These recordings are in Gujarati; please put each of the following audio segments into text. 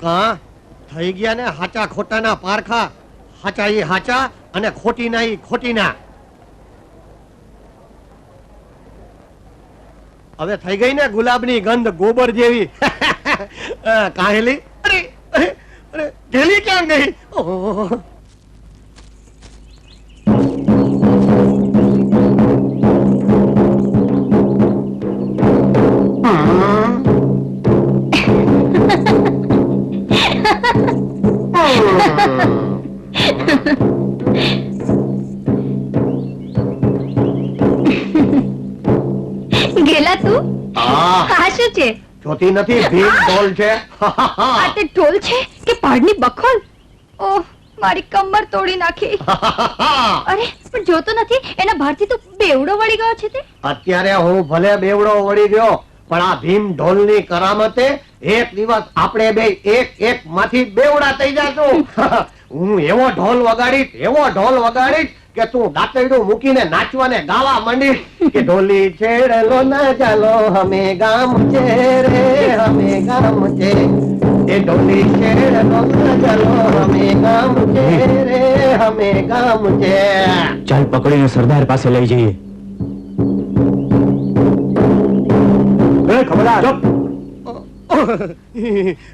કા થઈ ગયા ને હાચા ખોટાના પારખા. હાચા ઈ હાચા અને ખોટીના ઈ ખોટીના. હવે થઈ ગઈ ને ગુલાબની ગંધ ગોબર જેવી. કાહેલી અરે અરે અરે ઢેલી ક્યાં ગઈ? ઓહ. ગેલા તું? આ શું છે? જોતી નથી ભીમ ઢોલ છે. આ તે ઢોલ છે કે પાડની બખોલ? ઓહ, મારી કમર તોડી નાખી. અરે પણ જોતો નથી, એના ભારથી તો બેવડો વળી ગયો છે તે. અત્યારે હું ભલે બેવડો વળી ગયો, પણ આ ભીમ ઢોલની કરામતે એક દિવસ આપણે બે એક માંથી બેવડા થઈ જાશું. હું એવો ઢોલ વગાડીશ કે તું દાંતરડું મૂકીને નાચવા ને ગાવા માંડીશ કે ઢોલી છેડલો ના ચાલો હમે ગામ છે રે હમે ગામ છે. એ ઢોલી છેડલો ના ચાલો હમે ગામ છે રે હમે ગામ છે. ચાલ પકડીને સરદાર પાસે લઈ જઈએ. ખબરદાર.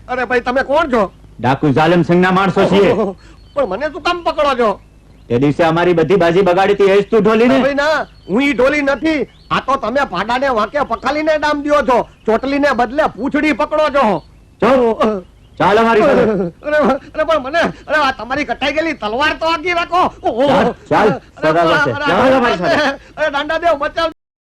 અરે ભાઈ તમે કોણ છો? ડાકુ જાલમ સિંહના માણસો છીએ. પણ મને શું કામ પકડો છો? તે દિવસે અમારી બધી બાજી બગાડી હતી, એ જ તું ઢોલી ને? ભાઈ ના, હું ઈ ઢોલી નથી. આ તો તમે પાડાને વાંકે પખાલીને ડામ દ્યો છો. ચોટલીને બદલે પૂંછડી પકડો છો. ચાલ અમારી સાથે. અરે પણ મને આ તમારી કટાઈ ગયેલી તલવાર તો આગી રાખો. ચાલ સરદાર પાસે. ચાલ અમારી સાથે. અરે દાંડા દેવ બચાવ.